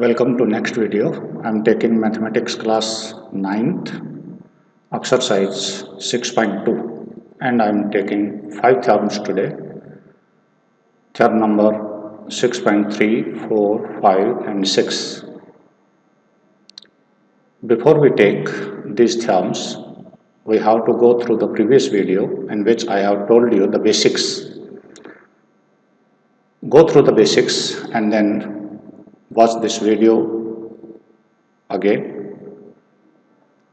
Welcome to next video. I'm taking mathematics class 9th, exercise 6.2, and I'm taking 5 theorems today. Theorem number 6.3, 4, 5 and 6. Before we take these theorems, we have to go through the previous video in which I have told you the basics. Go through the basics and then watch this video again.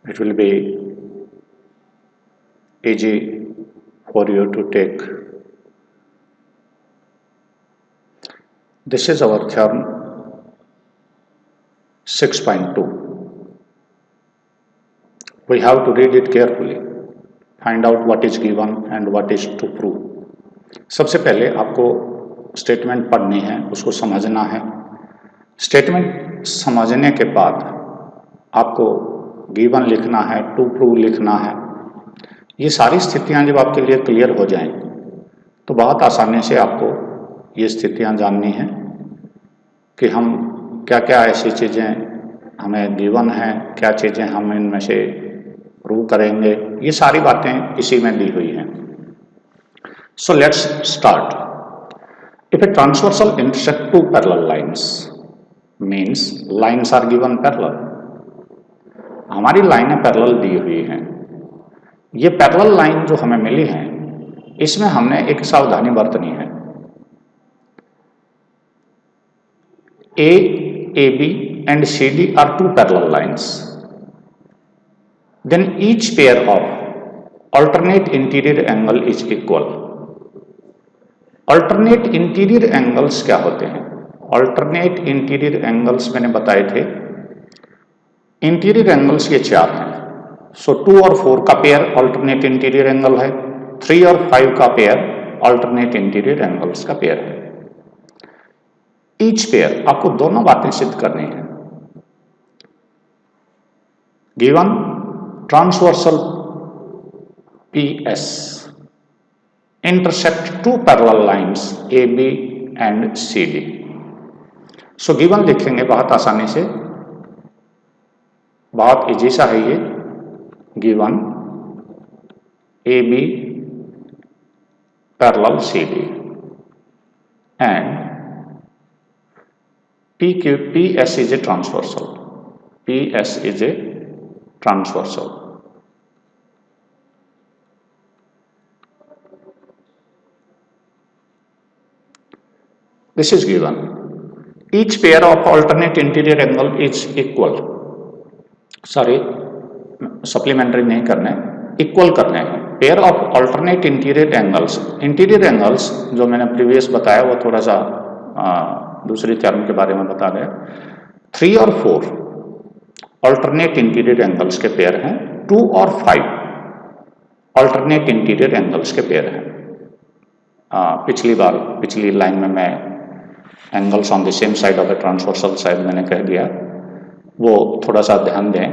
It will be easy for you to take. This is our theorem 6.2. We have to read it carefully, find out what is given and what is to prove. सबसे पहले आपको statement पढ़नी है, उसको समझना है. Statement समझने के बाद आपको गिवन लिखना है, टू प्रूव लिखना है. ये सारी स्थितियां जब आपके लिए क्लियर हो जाएं तो बहुत आसानी से आपको ये स्थितियां जाननी है कि हम क्या क्या ऐसी चीज़ें हमें गिवन है, क्या चीज़ें हम इनमें से प्रूव करेंगे. ये सारी बातें इसी में दी हुई हैं. So let's start. If a transversal intersect two parallel lines means lines are given parallel. हमारी लाइनें पैरेलल दी हुई हैं. ये पैरेलल लाइन जो हमें मिली है इसमें हमने एक सावधानी बरतनी है. A, AB and CD are two parallel lines. Then each pair of alternate interior angle is equal. Alternate interior angles क्या होते हैं? अल्टरनेट इंटीरियर एंगल्स मैंने बताए थे. इंटीरियर एंगल्स ये चार हैं. सो 2 और 4 का पेयर अल्टरनेट इंटीरियर एंगल है. 3 और 5 का पेयर अल्टरनेट इंटीरियर एंगल्स का पेयर है. ईच पेयर आपको दोनों बातें सिद्ध करनी है. Given transversal PS intersect two parallel lines AB and CD. So given लिखेंगे बहुत आसानी से, बहुत इजी सा है ये. Given AB parallel CD and PS is a transversal. PS is a transversal. This is given. Each pair of alternate interior angle is equal. Sorry, supplementary नहीं करने, equal करने हैं. Pair of alternate interior angles. Interior angles जो मैंने previous बताया वो थोड़ा सा दूसरी थ्योरम के बारे में बता गया. 3 और 4 alternate interior angles के पेयर हैं. 2 और 5 alternate interior angles के पेयर हैं. पिछली लाइन में मैं angles on the same side of the transversal side मैंने कह दिया, वो थोड़ा सा ध्यान दें.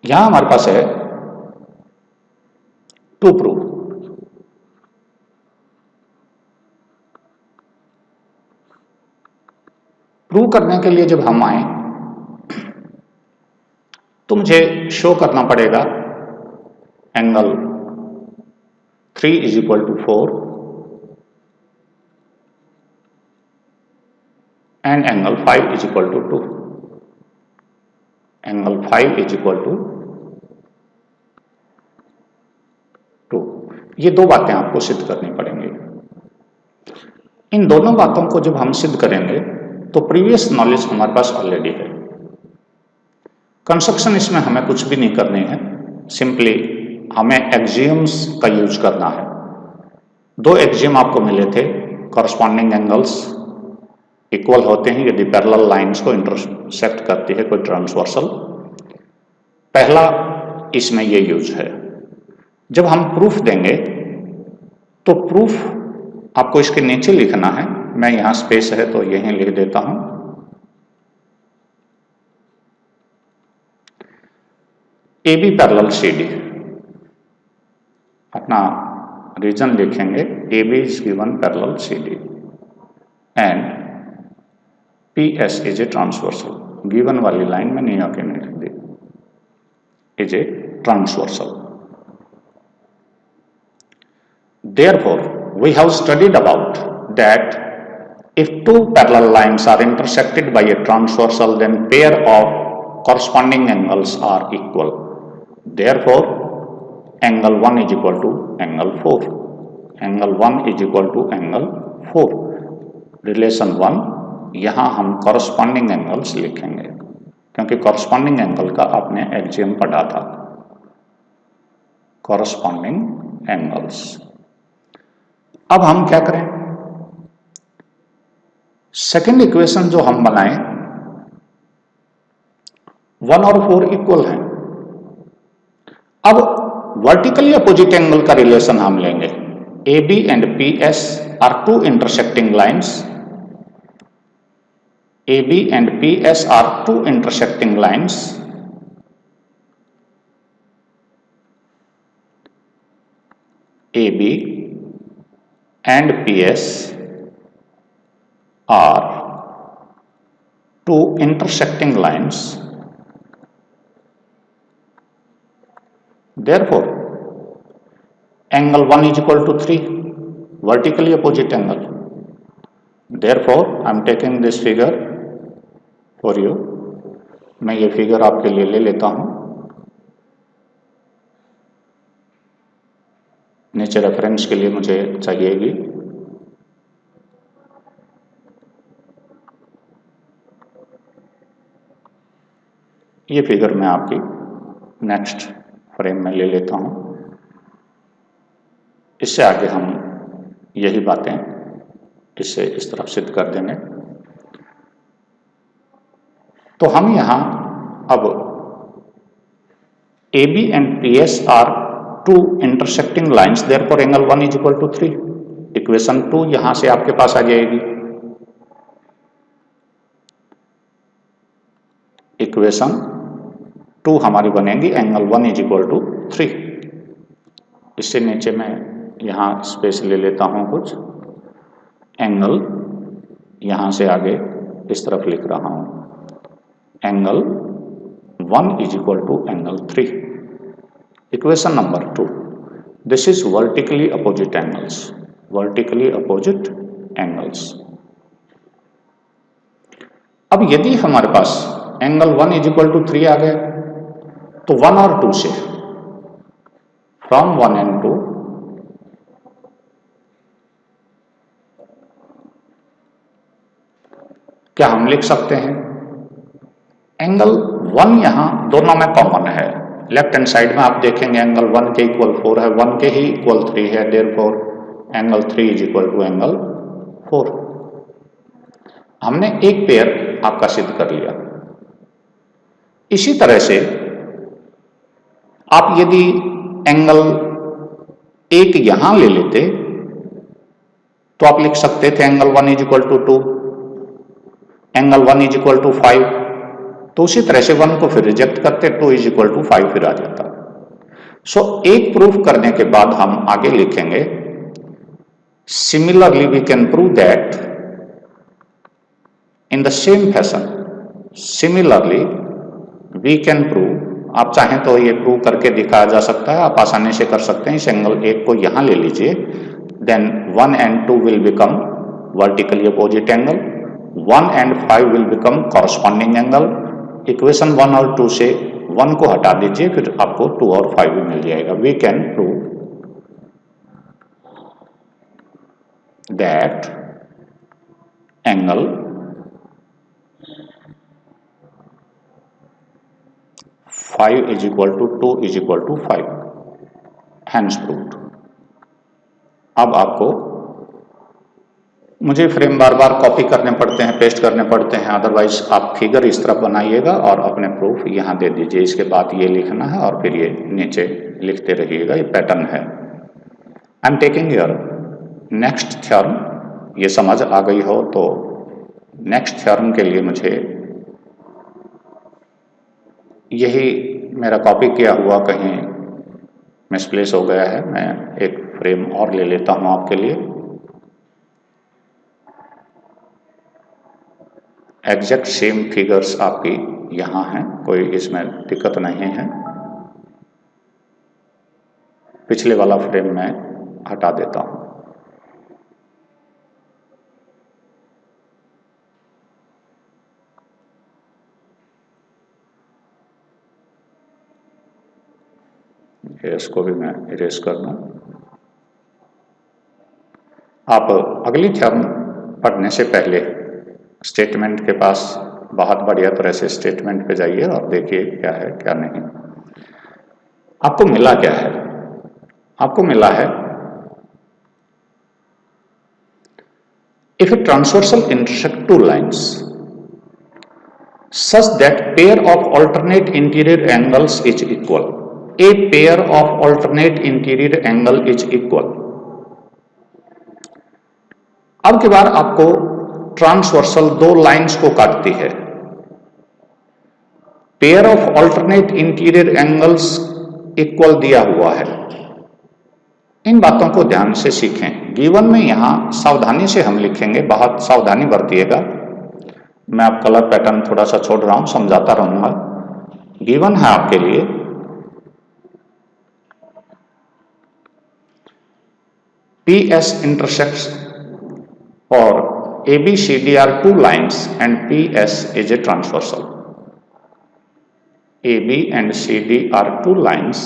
यहां हमारे पास है टू प्रूव. प्रूव करने के लिए जब हम आए तो मुझे शो करना पड़ेगा angle 3 is equal to 4 and angle 5 is equal to 2. Angle 5 is equal to 2. ये दो बातें आपको सिद्ध करनी पड़ेंगी. इन दोनों बातों को जब हम सिद्ध करेंगे तो प्रीवियस नॉलेज हमारे पास ऑलरेडी है. कंस्ट्रक्शन इसमें हमें कुछ भी नहीं करनी है. सिंपली हमें एक्सियम्स का यूज करना है. दो एक्सियम आपको मिले थे. कॉरस्पॉन्डिंग एंगल्स इक्वल होते हैं यदि पैरेलल लाइंस को इंटरसेक्ट करती है कोई ट्रांसवर्सल. पहला इसमें ये यूज है. जब हम प्रूफ देंगे तो प्रूफ आपको इसके नीचे लिखना है. मैं यहां स्पेस है तो यहीं लिख देता हूं. AB पैरेलल CD अपना रीजन लिखेंगे. AB is given parallel CD and PS is a transversal. Given वाली लाइन में नहीं आके नहीं लिख दी, is a transversal. Therefore, we have studied about that if two parallel lines are intersected by a transversal, then pair of corresponding angles are equal. Therefore, angle 1 is equal to angle 4. Angle 1 is equal to angle 4. Relation 1, यहाँ हम corresponding angles लिखेंगे क्योंकि corresponding angle का आपने axiom पढ़ा था। corresponding angles। अब हम क्या करें, सेकेंड इक्वेशन जो हम बनाए 1 और 4 इक्वल हैं। अब वर्टिकली अपोजिट एंगल का रिलेशन हम लेंगे। AB and PS are two intersecting lines. AB and PS are two intersecting lines. AB and PS are two intersecting lines. Therefore, angle 1 is equal to 3, vertically opposite angle. Therefore, I am taking this figure for you. मैं ये figure आपके लिए ले लेता हूं। नीचे reference के लिए मुझे चाहिएगी। ये फिगर मैं आपकी नेक्स्ट फ्रेम में ले लेता हूं। इससे आगे हम यही बातें इससे इस तरफ सिद्ध कर देंगे। तो हम यहां अब AB and PS are two intersecting lines, therefore angle 1 is equal to 3। Equation 2 यहां से आपके पास आ जाएगी। इक्वेशन 2 हमारी बनेगी एंगल 1 इज इक्वल टू 3। इससे नीचे मैं यहां स्पेस ले लेता हूं कुछ। एंगल यहां से आगे इस तरफ लिख रहा हूं, angle 1 is equal to angle 3। Equation number 2, this is vertically opposite angles. Vertically opposite angles. अब यदि हमारे पास एंगल 1 इज इक्वल टू 3 आ गया तो 1 और 2 से, फ्रॉम 1 एंड 2, क्या हम लिख सकते हैं एंगल 1 यहां दोनों में कॉमन है। लेफ्ट हैंड साइड में आप देखेंगे एंगल 1 के इक्वल 4 है, 1 के ही इक्वल 3 है। Therefore angle 3 is equal to angle 4। हमने एक पेयर आपका सिद्ध कर लिया। इसी तरह से आप यदि एंगल 1 यहां ले लेते तो आप लिख सकते थे angle 1 is equal to 2, angle 1 is equal to 5। तो उसी तरह से 1 को फिर रिजेक्ट करते, 2 इज इक्वल टू 5 फिर आ जाता। सो एक प्रूफ करने के बाद हम आगे लिखेंगे, similarly we can prove that in the same fashion. Similarly we can prove, आप चाहें तो ये प्रूव करके दिखाया जा सकता है, आप आसानी से कर सकते हैं। इस एंगल 1 को यहां ले लीजिए, then 1 and 2 will become vertically opposite angle, 1 and 5 will become corresponding angle. Equation 1 और 2 से 1 को हटा दीजिए, फिर आपको 2 और 5 भी मिल जाएगा। We can prove that angle 5 is equal to 2 is equal to 5, hence proved. अब आपको मुझे फ्रेम बार बार कॉपी करने पड़ते हैं, पेस्ट करने पड़ते हैं, अदरवाइज आप फिगर इस तरफ बनाइएगा और अपने प्रूफ यहाँ दे दीजिए। इसके बाद ये लिखना है और फिर ये नीचे लिखते रहिएगा, ये पैटर्न है। I am taking your next theorem. ये समझ आ गई हो तो नेक्स्ट थ्योरम के लिए मुझे यही मेरा कॉपी किया हुआ कहीं मिसप्लेस हो गया है, मैं एक फ्रेम और ले लेता हूँ आपके लिए। एग्जैक्ट सेम फिगर्स आपकी यहाँ हैं, कोई इसमें दिक्कत नहीं है। पिछले वाला फ्रेम मैं हटा देता हूँ। इसको भी मैं इरेज कर दूं। आप अगली टर्म पढ़ने से पहले स्टेटमेंट के पास बहुत बढ़िया तरह से स्टेटमेंट पे जाइए और देखिए क्या है क्या नहीं। आपको मिला क्या है? आपको मिला है if a transversal intersect two lines such that pair of alternate interior angles is equal, a pair of alternate interior angle is equal। अब की बार आपको ट्रांसवर्सल दो लाइंस को काटती है, pair of alternate interior angles equal दिया हुआ है। इन बातों को ध्यान से सीखें। गिवन में यहां सावधानी से हम लिखेंगे, बहुत सावधानी बरतिएगा। मैं अब कलर पैटर्न थोड़ा सा छोड़ रहा हूं, समझाता रहूंगा। गिवन है आपके लिए PS intersects or ABCD are two lines and PS is a transversal। AB and CD are two lines,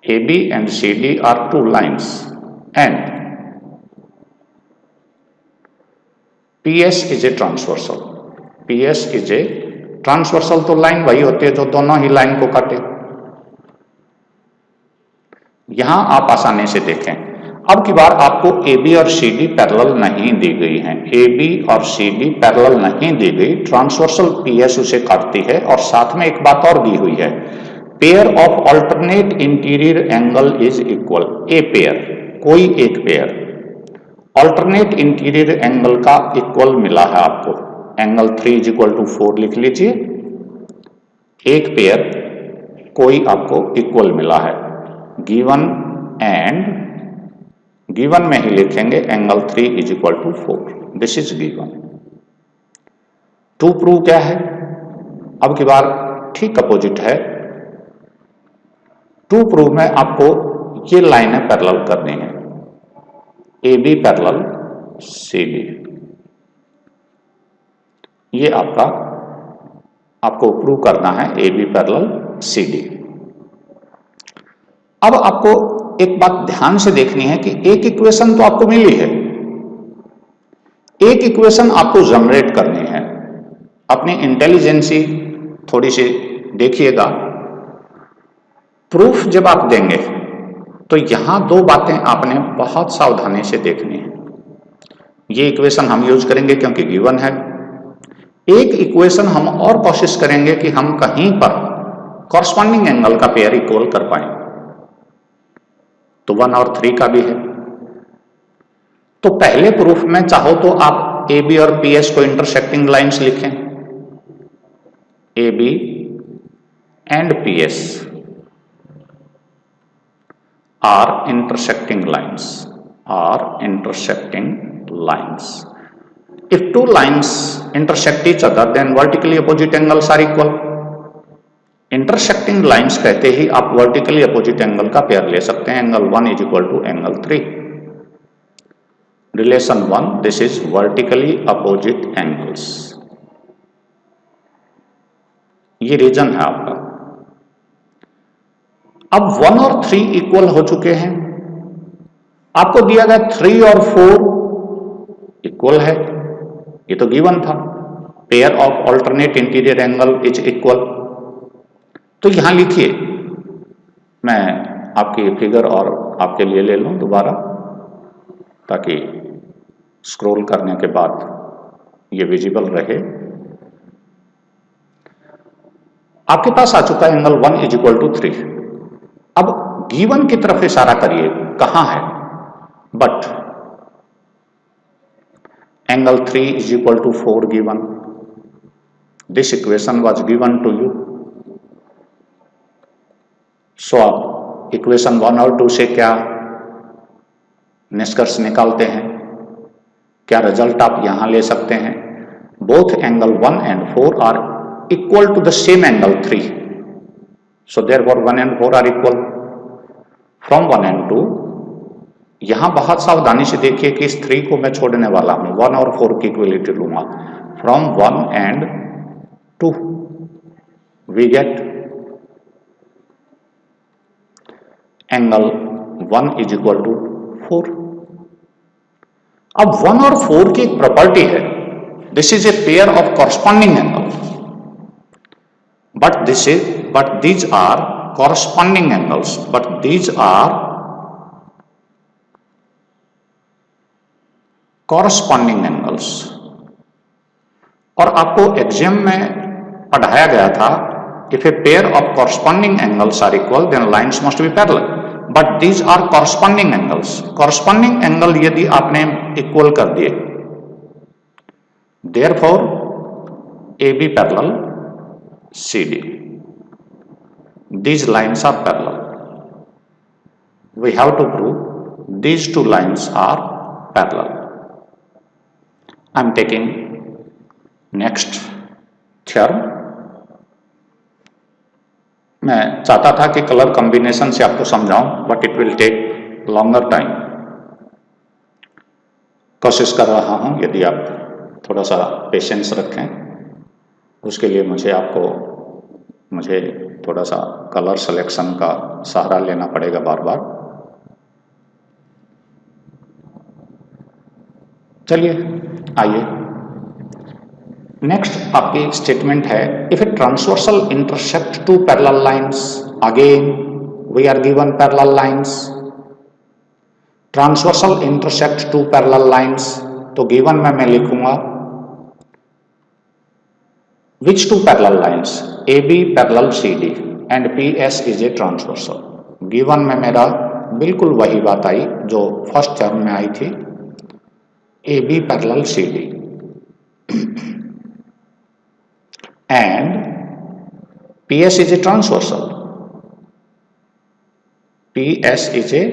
AB and CD are two lines and PS is a transversal। PS is a transversal तो line वही होती है जो दोनों ही line को काटे। यहां आप आसानी से देखें। अब की बार आपको AB और CD पैरेलल नहीं दी गई हैं। AB और CD पैरेलल नहीं दी गई, ट्रांसवर्सल PS उसे काटती है। और साथ में एक बात और दी हुई है, pair of alternate interior angle is equal. A pair, कोई एक पेयर ऑल्टरनेट इंटीरियर एंगल का इक्वल मिला है आपको। एंगल 3 इज इक्वल टू 4 लिख लीजिए। एक पेयर कोई आपको इक्वल मिला है। गिवन एंड गिवन में ही लिखेंगे angle 3 is equal to 4, this is given. To prove क्या है? अब की बार ठीक अपोजिट है। टू प्रूव में आपको ये लाइनें पैरेलल करनी है, AB पैरेलल CD। ये आपको प्रूव करना है AB पैरेलल CD। अब आपको एक बात ध्यान से देखनी है कि एक इक्वेशन तो आपको मिली है, एक इक्वेशन आपको जनरेट करनी है। अपनी इंटेलिजेंसी थोड़ी सी देखिएगा। प्रूफ जब आप देंगे तो यहां दो बातें आपने बहुत सावधानी से देखनी है। ये इक्वेशन हम यूज करेंगे क्योंकि गिवन है। एक इक्वेशन हम और कोशिश करेंगे कि हम कहीं पर कॉरस्पॉन्डिंग एंगल का पेयर इक्वल कर पाए, तो 1 और 3 का भी है। तो पहले प्रूफ में चाहो तो आप AB और PS को इंटरसेक्टिंग लाइंस लिखें। AB and PS are intersecting lines। If two lines intersect each other, then vertically opposite angles are equal। Intersecting lines कहते ही आप वर्टिकली अपोजिट एंगल का पेयर ले सकते हैं। Angle 1 is equal to angle 3। रिलेशन 1, this is vertically opposite angles. ये reason है आपका। अब 1 और 3 इक्वल हो चुके हैं। आपको दिया गया 3 और 4 इक्वल है, ये तो गिवन था। Pair of alternate interior angle is equal. तो यहां लिखिए, मैं आपकी फिगर और आपके लिए ले लूं दोबारा, ताकि स्क्रॉल करने के बाद ये विजिबल रहे। आपके पास आ चुका है एंगल 1 इज इक्वल टू 3। अब गिवन की तरफ इशारा करिए, कहां है? But angle 3 is equal to 4 given. This equation was given to you. So आप इक्वेशन 1 और 2 से क्या निष्कर्ष निकालते हैं? क्या रिजल्ट आप यहां ले सकते हैं? Both angle 1 and 4 are equal to the same angle 3, so therefore 1 and 4 are equal. From 1 and 2, यहां बहुत सावधानी से देखिए कि इस 3 को मैं छोड़ने वाला हूं, 1 और 4 की इक्वलिटी लूंगा। From 1 and 2 we get angle 1 is equal to 4। अब 1 और 4 की एक प्रॉपर्टी है, this is a pair of corresponding angle, but these are corresponding angles, but these are corresponding angles. और आपको एग्जाम में पढ़ाया गया था, if a pair of corresponding angles are equal then lines must be parallel, but these are corresponding angles. Corresponding angle यदि आपने equal कर दिए, therefore A B parallel C D, these lines are parallel. We have to prove these two lines are parallel. I am taking next theorem. मैं चाहता था कि colour combination से आपको समझाऊं, but it will take longer time. कोशिश कर रहा हूं, यदि आप थोड़ा सा पेशेंस रखें, उसके लिए मुझे थोड़ा सा कलर सिलेक्शन का सहारा लेना पड़ेगा बार बार। चलिए आइए, नेक्स्ट आपकी स्टेटमेंट है, if a transversal intersect two parallel lines, again we are given parallel lines. Transversal intersect two parallel lines, तो गिवन में मैं लिखूंगा which two parallel lines, AB parallel CD and PS is a transversal। Given में मेरा बिल्कुल वही बात आई जो फर्स्ट टर्म में आई थी, AB parallel CD and PS is a transversal। PS is a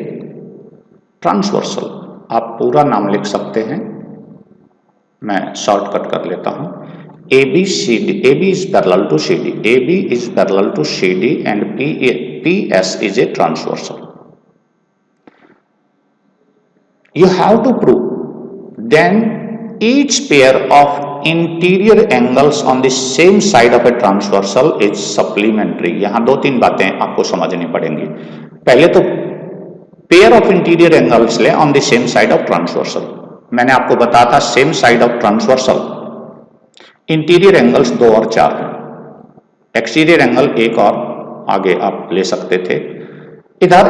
transversal। आप पूरा नाम लिख सकते हैं, मैं शॉर्टकट कर लेता हूं। AB is parallel to CD, AB is parallel to CD and PS is a transversal। You have to prove then each pair of interior angles on the same side of a transversal is supplementary। यहां दो तीन बातें आपको समझनी पड़ेंगी। पहले तो pair of interior angles ले on the same side of transversal. मैंने आपको बताया था same side of transversal interior angles 2 और 4 हैं, एक्सटीरियर एंगल एक और आगे आप ले सकते थे। इधर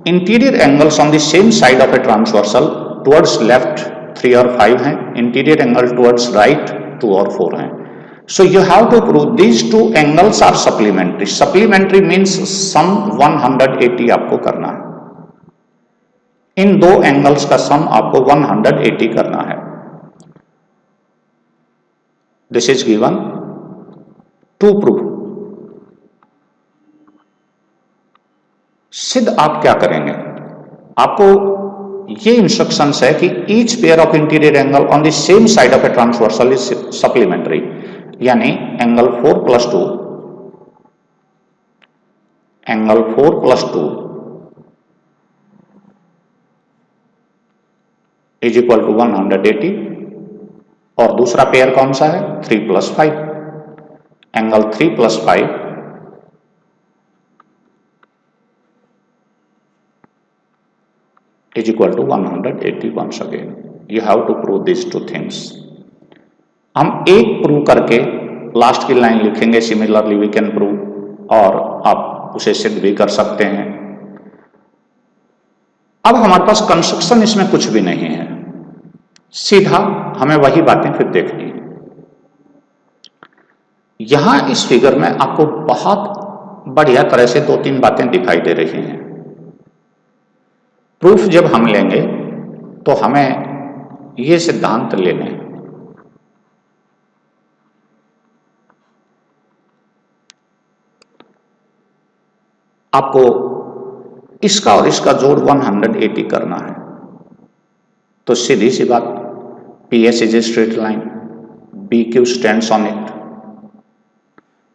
interior angles on the same side of a transversal towards left 3 और 5 हैं, इंटीरियर एंगल टुवर्ड्स राइट 2 और 4 हैं। So you have to prove these two angles are supplementary. Supplementary means sum 180 आपको करना है, इन दो एंगल्स का सम आपको 180 करना है। This is given to prove. सिद्ध आप क्या करेंगे, आपको ये इंस्ट्रक्शंस है कि each pair of interior angle on the same side of a transversal is supplementary, यानी एंगल 4 + 2 इज इक्वल टू 180। और दूसरा पेयर कौन सा है, 3 + 5, angle 3 + 5 is equal to 180 once again। You have to prove these two things। हम एक prove करके last की लाइन लिखेंगे, सिमिलरली वी कैन प्रूव, और आप उसे सिद्ध भी कर सकते हैं। अब हमारे पास कंस्ट्रक्शन इसमें कुछ भी नहीं है, सीधा हमें वही बातें फिर देखनी है। यहां इस फिगर में आपको बहुत बढ़िया तरह से 2-3 बातें दिखाई दे रही हैं। प्रूफ जब हम लेंगे तो हमें ये सिद्धांत लेने, आपको इसका और इसका जोड़ 180 करना है। तो सीधी सी बात, PS is a straight line, BQ stands on it.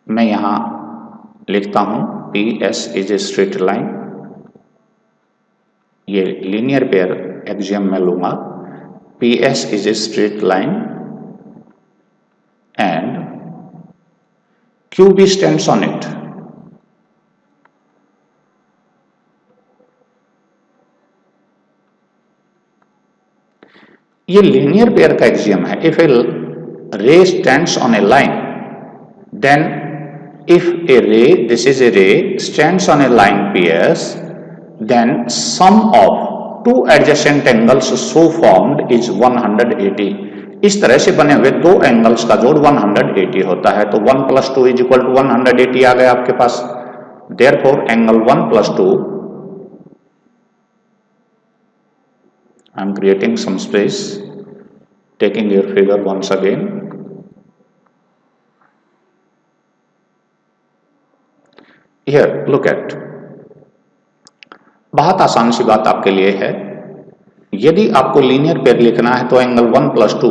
मैं यहां लिखता हूं PS is a straight line, ये लीनियर पेयर एक्सियम में लूंगा. PS is a straight line and QB stands on it. ये लीनियर पेयर का एक्सियम है. If a ray stands on a line, then if a ray, this is a ray, stands on a line PS, then sum of two adjacent angles so formed is 180. इस तरह से बने हुए दो angles का जोड़ 180 होता है. तो 1 + 2 = 180 आ गया आपके पास. Therefore angle 1 + 2, I am creating some space, taking your figure once again. Here look at, बहुत आसान सी बात आपके लिए है. यदि आपको लीनियर पेयर लिखना है तो एंगल 1 + 2,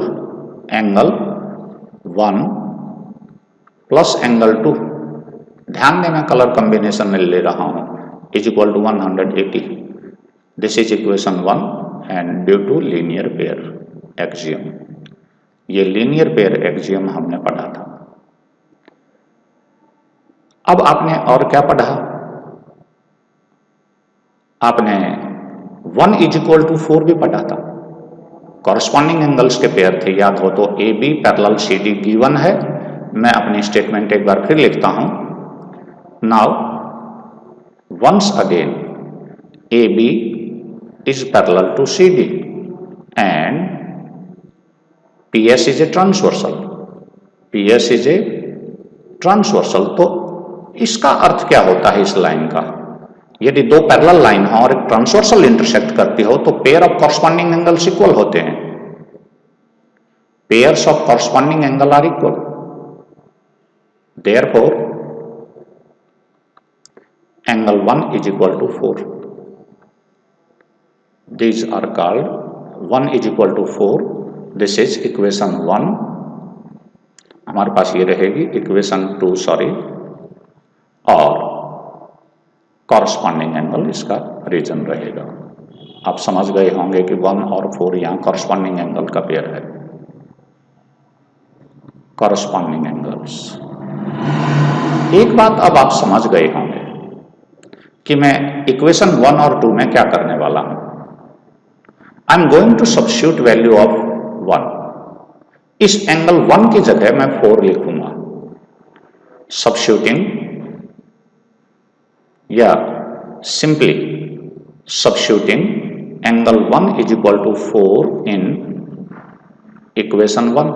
एंगल 1 प्लस एंगल 2, ध्यान दें मैं कलर कॉम्बिनेशन में ले रहा हूं, = 180. This is equation 1 and due to linear pair axiom. ये लीनियर पेयर एक्सियम हमने पढ़ा था. अब आपने और क्या पढ़ा? आपने 1 = 4 भी पढ़ा था. कॉरस्पॉन्डिंग एंगल्स के पेयर थे, याद हो तो. AB पैरेलल CD गिवन है. मैं अपनी स्टेटमेंट एक बार फिर लिखता हूं. Now once again, AB is parallel to CD and PS is a transversal. PS is a transversal. तो इसका अर्थ क्या होता है इस लाइन का? यदि दो पैरेलल लाइन हो और एक ट्रांसवर्सल इंटरसेक्ट करती हो तो pair of corresponding angles equal होते हैं. Pairs of corresponding angle are equal. Therefore angle 1 = 4. These are called 1 = 4. This is equation 1. हमारे पास ये रहेगी इक्वेशन 2, सॉरी, और कॉरस्पॉन्डिंग एंगल इसका रीजन रहेगा. आप समझ गए होंगे कि 1 और 4 यहाँ कॉरस्पॉन्डिंग एंगल का पेयर है. Corresponding angles. एक बात अब आप समझ गए होंगे कि मैं इक्वेशन 1 और 2 में क्या करने वाला हूं. I am going to substitute value of 1. इस एंगल 1 की जगह मैं 4 लिखूंगा. सब्स्टिट्यूटिंग या simply substituting angle 1 = 4 in equation 1.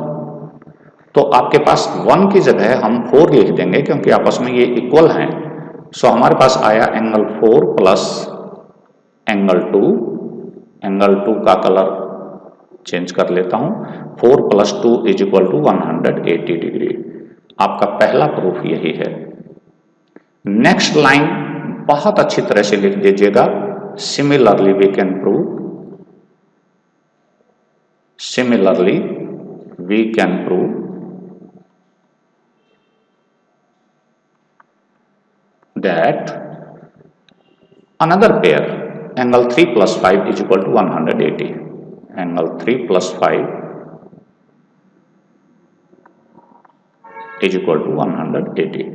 तो आपके पास 1 की जगह हम 4 लिख देंगे क्योंकि आपस में ये इक्वल हैं. सो हमारे पास आया एंगल 4 प्लस एंगल 2. एंगल 2 का कलर चेंज कर लेता हूं. 4 + 2 = 180 डिग्री. आपका पहला प्रूफ यही है. नेक्स्ट लाइन बहुत अच्छी तरह से लिख दीजिएगा. Similarly we can prove, similarly we can prove that another pair, angle 3 + 5 = 180. Angle 3 + 5 = 180.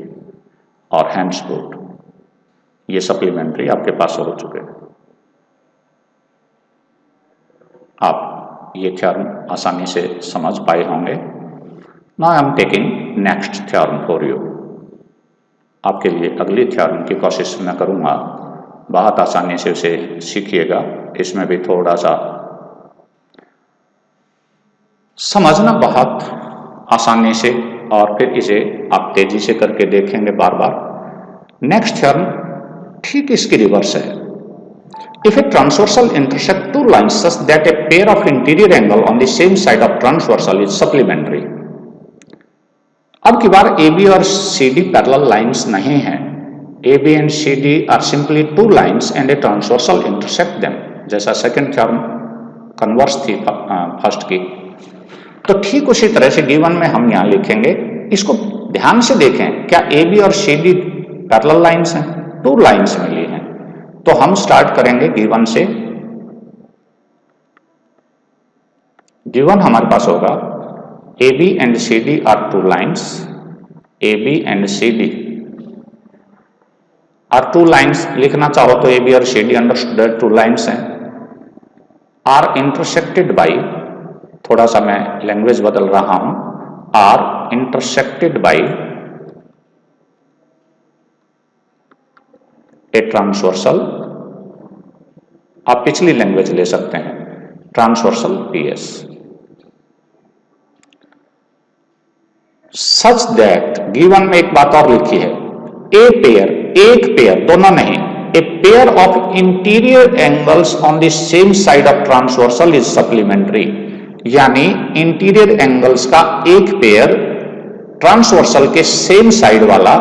और henceforth ये सप्लीमेंट्री आपके पास हो चुके हैं. आप ये थ्योरम आसानी से समझ पाए होंगे. Now I am taking next theorem for you. आपके लिए अगली थ्योरम की कोशिश मैं करूंगा. बहुत आसानी से उसे सीखिएगा. इसमें भी थोड़ा सा समझना बहुत आसानी से, और फिर इसे आप तेजी से करके देखेंगे बार बार. नेक्स्ट थ्योरम ठीक इसकी रिवर्स है. If a transversal intersect two lines such that a pair of interior angle on the same side of transversal is supplementary. अब की बार AB और CD पैरेलल लाइंस नहीं हैं. AB and CD are simply 2 lines and a transversal intersect them. जैसा second theorem converse थी first की. तो ठीक उसी तरह से गिवन में हम यहां लिखेंगे, इसको ध्यान से देखें, क्या ए बी और सी डी पैरेलल लाइंस हैं? टू लाइंस मिली हैं। तो हम स्टार्ट करेंगे गिवन से। गिवन हमारे पास होगा A B and C D are two lines, A B and C D are two lines. लिखना चाहो तो ए बी और C D understood two lines हैं, आर इंटरसेक्टेड बाई, थोड़ा सा मैं लैंग्वेज बदल रहा हूं, are intersected by a transversal, आप पिछली लैंग्वेज ले सकते हैं, transversal PS, such that, given में एक बात और लिखी है, ए पेयर, एक पेयर, दोनों नहीं, ए pair of interior angles on the same side of transversal is supplementary, यानी इंटीरियर एंगल्स का एक पेयर ट्रांसवर्सल के सेम साइड वाला,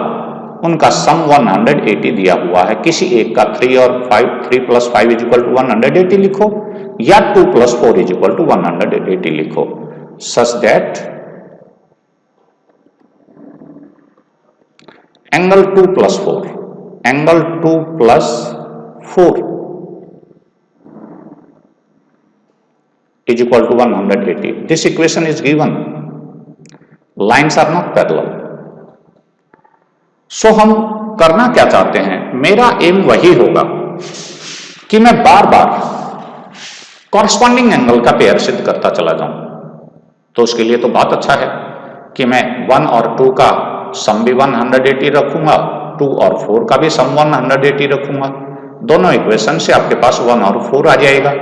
उनका सम 180 दिया हुआ है। किसी एक का 3 और 5, 3 + 5 = 180 लिखो, या 2 + 4 = 180 लिखो, such that angle 2 + 4, angle 2 + 4 = 180. This equation is given. Lines are not parallel. So हम करना क्या चाहते हैं? मेरा एम वही होगा कि मैं बार बार कॉरस्पॉन्डिंग एंगल का पेयर सिद्ध करता चला जाऊं। तो उसके लिए तो बहुत अच्छा है कि मैं 1 और 2 का सम भी 180 रखूंगा, 2 और 4 का भी सम 180 रखूंगा। दोनों इक्वेशन से आपके पास 1 और 4 आ जाएगा,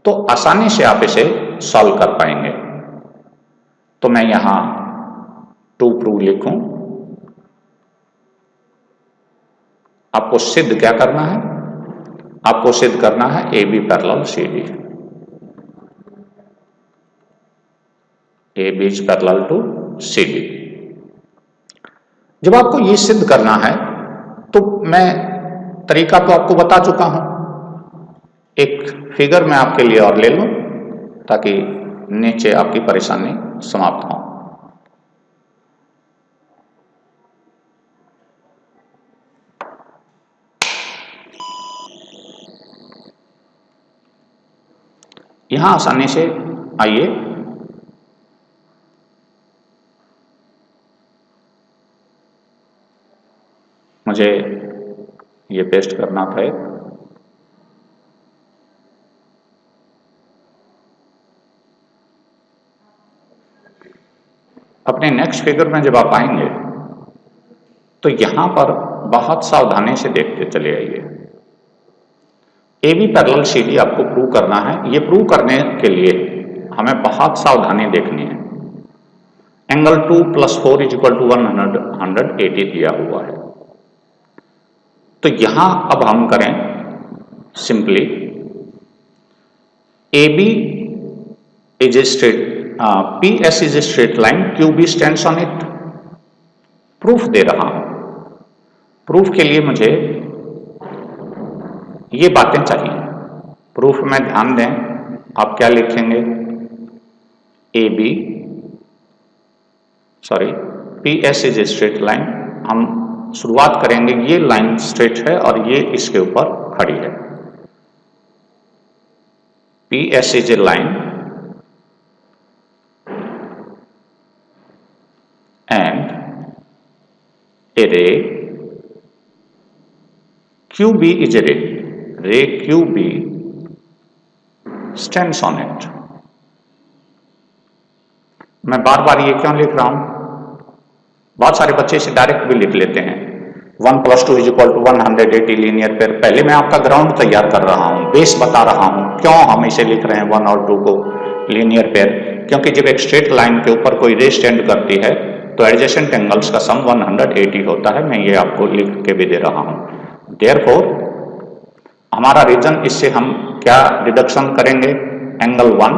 तो आसानी से आप इसे सॉल्व कर पाएंगे। तो मैं यहां 2 प्रूव लिखूं। आपको सिद्ध क्या करना है? आपको सिद्ध करना है A B parallel C D, A B is parallel to C D. जब आपको ये सिद्ध करना है तो मैं तरीका तो आपको बता चुका हूं, एक फिगर मैं आपके लिए और ले लूं ताकि नीचे आपकी परेशानी समाप्त हो। यहां आसानी से आइए, मुझे ये पेस्ट करना था एक, अपने नेक्स्ट फिगर में जब आप आएंगे तो यहां पर बहुत सावधानी से देखते चले आइए। A B parallel C D आपको प्रूव करना है। ये प्रूव करने के लिए हमें बहुत सावधानी देखनी है। एंगल 2 + 4 = 180 दिया हुआ है। तो यहां अब हम करें simply, A B is a straight, P S is a straight line, Q B stands on it. Proof दे रहा हूं। प्रूफ के लिए मुझे ये बातें चाहिए। प्रूफ में ध्यान दें, आप क्या लिखेंगे? A B, sorry, P S is a straight line. हम शुरुआत करेंगे, ये लाइन स्ट्रेट है और ये इसके ऊपर खड़ी है। P S is a line and a ray Q B is a ray, ray Q B stands on it. मैं बार बार ये क्यों लिख रहा हूं? बहुत सारे बच्चे इसे डायरेक्ट भी लिख लेते हैं, 1 + 2 = 180 लीनियर पेयर। पहले मैं आपका ग्राउंड तैयार कर रहा हूं, बेस बता रहा हूं क्यों हम इसे लिख रहे हैं 1 और 2 को लीनियर पेयर। क्योंकि जब एक स्ट्रेट लाइन के ऊपर कोई रे स्टैंड करती है तो एडजेसेंट एंगल्स का सम 180 होता है। मैं ये आपको लिख के भी दे रहा हूं। देयरफॉर हमारा रीजन, इससे हम क्या डिडक्शन करेंगे? Angle 1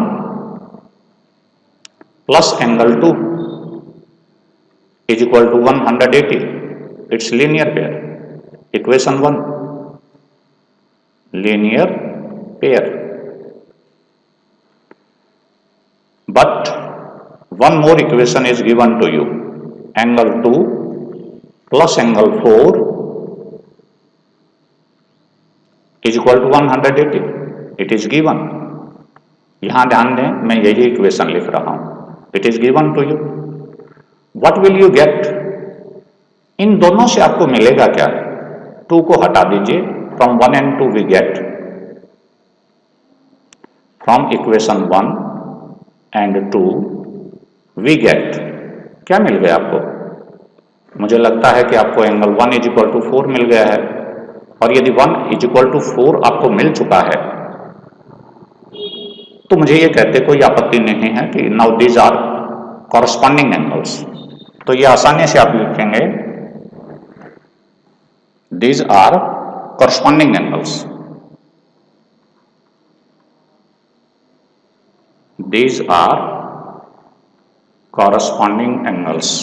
+ angle 2 = 180। It's linear pair. Equation 1, linear pair. But one more equation is given to you. Angle 2 plus angle 4 is equal to 180. It is given. यहां ध्यान दें, मैं यही इक्वेशन लिख रहा हूं. It is given to you. What will you get? इन दोनों से आपको मिलेगा क्या? 2 को हटा दीजिए. From 1 and 2 we get. From equation 1 and 2 we get. क्या मिल गया आपको? मुझे लगता है कि आपको एंगल 1 इज इक्वल टू 4 मिल गया है. और यदि 1 इज इक्वल टू 4 आपको मिल चुका है तो मुझे ये कहते कोई आपत्ति नहीं है कि now these are corresponding angles. तो ये आसानी से आप लिखेंगे these are corresponding angles. These are corresponding angles.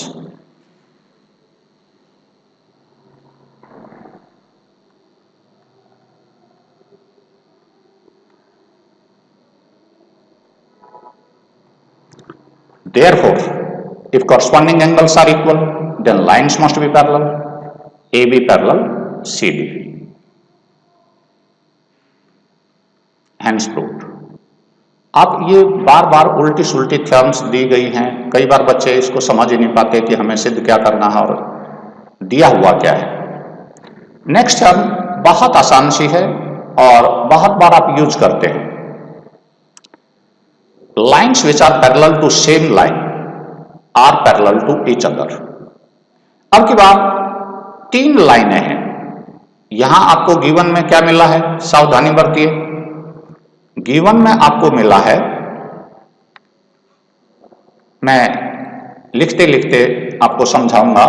Therefore, if corresponding angles are equal, then lines must be parallel. AB parallel CD. Hence proved. अब ये बार बार उल्टी सुल्टी थ्योरम्स दी गई हैं. कई बार बच्चे इसको समझ ही नहीं पाते कि हमें सिद्ध क्या करना है और दिया हुआ क्या है. नेक्स्ट थ्योरम बहुत आसान सी है और बहुत बार आप यूज करते हैं. Lines which are parallel to same line are parallel to each other. अब की बार 3 लाइनें हैं. यहां आपको गिवन में क्या मिला है? सावधानी बरतिए. गिवन में आपको मिला है, मैं लिखते लिखते आपको समझाऊंगा.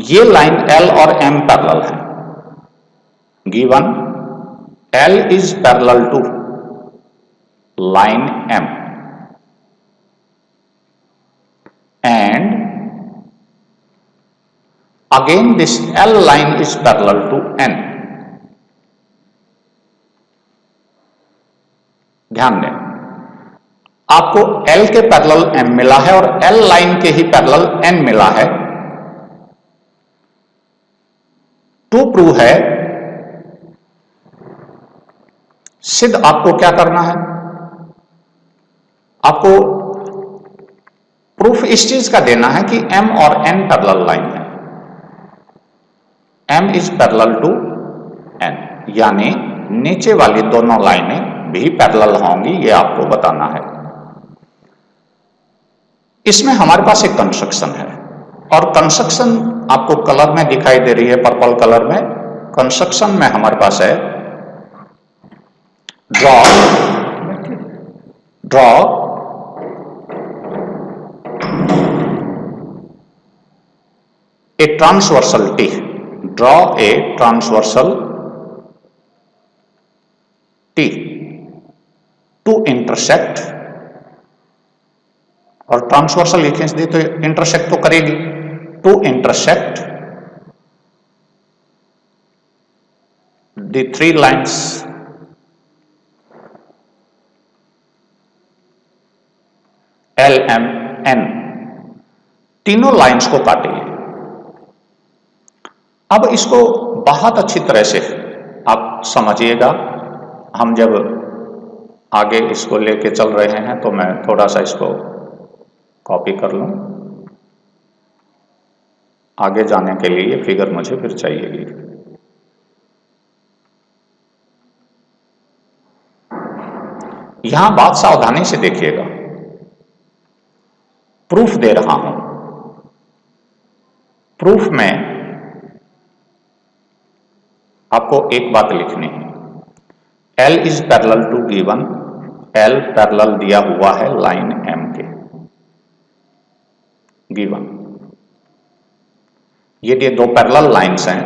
ये लाइन L और M पैरेलल है. Given L is parallel to line M and again this L line is parallel to N. ध्यान दें, आपको L के पैरेलल M मिला है और L लाइन के ही पैरेलल N मिला है. टू प्रूव है, सिद्ध आपको क्या करना है? आपको प्रूफ इस चीज का देना है कि M और N पैरेलल लाइन है. M is parallel to N, यानी नीचे वाली दोनों लाइनें भी पैरेलल होंगी, ये आपको बताना है. इसमें हमारे पास एक कंस्ट्रक्शन है और कंस्ट्रक्शन आपको कलर में दिखाई दे रही है, पर्पल कलर में. कंस्ट्रक्शन में हमारे पास है draw a transversal T. Draw a transversal T to intersect. और ट्रांसवर्सल ये खींच दी तो इंटरसेक्ट तो करेगी. To intersect the 3 lines L M N. तीनों लाइन्स को काटेगी. अब इसको बहुत अच्छी तरह से आप समझिएगा. हम जब आगे इसको लेके चल रहे हैं तो मैं थोड़ा सा इसको कॉपी कर लूं. आगे जाने के लिए ये फिगर मुझे फिर चाहिएगी. यहां बात सावधानी से देखिएगा. प्रूफ दे रहा हूं. प्रूफ में आपको एक बात लिखनी है. L is parallel to given. L parallel दिया हुआ है लाइन M के. गिवन ये 2 पैरेलल लाइन्स हैं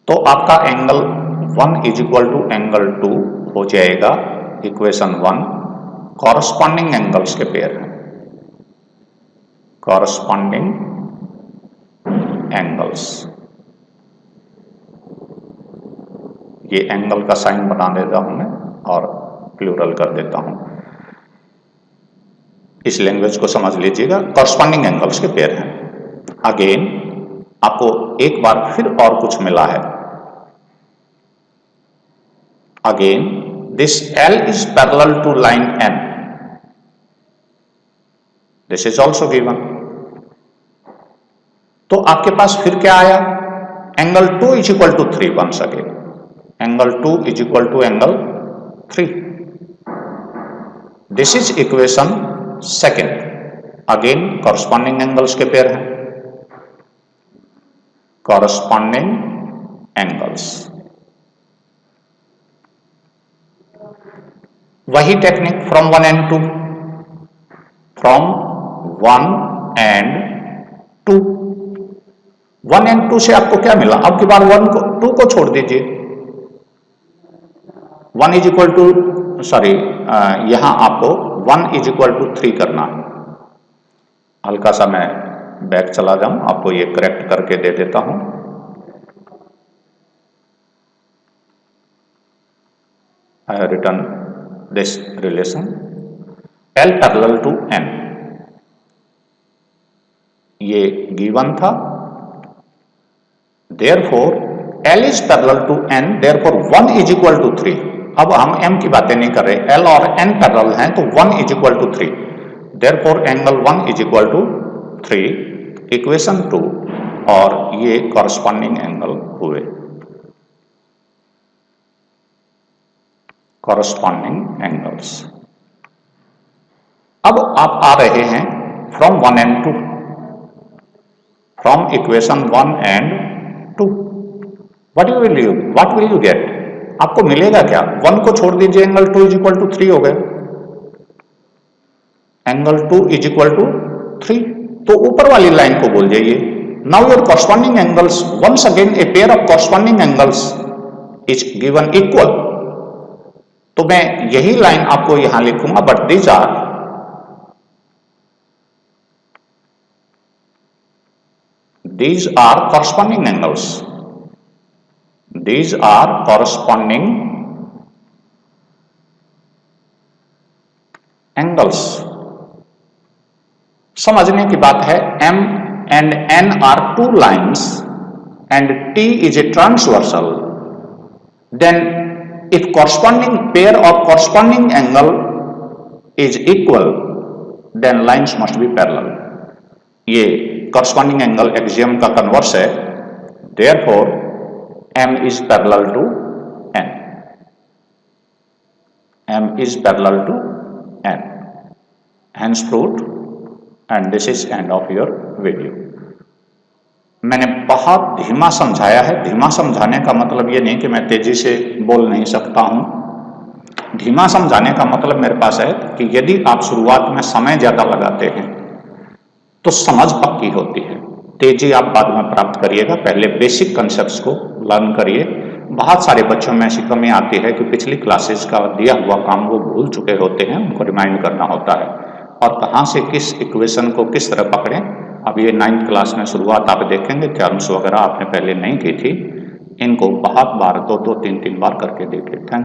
तो आपका angle 1 is equal to angle 2 हो जाएगा. इक्वेशन 1 कॉरस्पॉन्डिंग एंगल्स के पेयर हैं. Corresponding angles. ये एंगल का साइन बना देता हूं मैं और प्लूरल कर देता हूं. इस लैंग्वेज को समझ लीजिएगा, कॉरस्पॉन्डिंग एंगल्स के पेयर हैं। अगेन आपको एक बार फिर और कुछ मिला है। Again this L is parallel to line N. This is also given. तो आपके पास फिर क्या आया? Angle 2 is equal to 3 once again. Angle 2 is equal to angle 3. This is equation second. Again corresponding angles के पेयर हैं, corresponding angles. वही technique from 1 and 2, from 1 and 2, 1 and 2 से आपको क्या मिला? अब की बार 1 को 2 को छोड़ दीजिए, 1 इज इक्वल टू सॉरी यहां आपको 1 इज इक्वल टू 3 करना है। हल्का सा मैं बैक चला जाऊं, आपको ये करेक्ट करके दे देता हूं। I have written this relation L parallel to N, ये गिवन था। Therefore L is parallel to N, therefore 1 is equal to 3। अब हम M की बातें नहीं कर रहे, L और N पैरेलल हैं तो 1 is equal to 3, therefore angle 1 is equal to 3, equation 2, और ये कॉरस्पॉन्डिंग एंगल हुए, कॉरस्पॉन्डिंग एंगल्स। अब आप आ रहे हैं from 1 and 2, from equation 1 and 2, what will you get? आपको मिलेगा क्या? 1 को छोड़ दीजिए, एंगल 2 इज इक्वल टू 3 हो गए, एंगल 2 इज इक्वल टू 3। तो ऊपर वाली लाइन को बोल जाइए, now your corresponding angles, once again a pair of corresponding angles is given equal. तो मैं यही लाइन आपको यहां लिखूंगा, but these are corresponding angles. These are corresponding angles. समझने की बात है, M and N are two lines and T is a transversal. Then if corresponding pair of corresponding angle is equal, then lines must be parallel. ये corresponding angle axiom का converse है, therefore M is parallel to N. M is parallel to N. Hence proved, and this is end of your video. मैंने बहुत धीमा समझाया है। धीमा समझाने का मतलब ये नहीं कि मैं तेजी से बोल नहीं सकता हूं। धीमा समझाने का मतलब मेरे पास है कि यदि आप शुरुआत में समय ज्यादा लगाते हैं तो समझ पक्की होती है, तेजी आप बाद में प्राप्त करिएगा। पहले बेसिक कंसेप्ट्स को लर्न करिए। बहुत सारे बच्चों में ऐसी कमी आती है कि पिछली क्लासेस का दिया हुआ काम वो भूल चुके होते हैं, उनको रिमाइंड करना होता है, और कहाँ से किस इक्वेशन को किस तरह पकड़ें। अब ये 9th क्लास में शुरुआत आप देखेंगे, टर्म्स वगैरह आपने पहले नहीं की थी, इनको बहुत बार 2-2, 3-3 बार करके देखिए। थैंक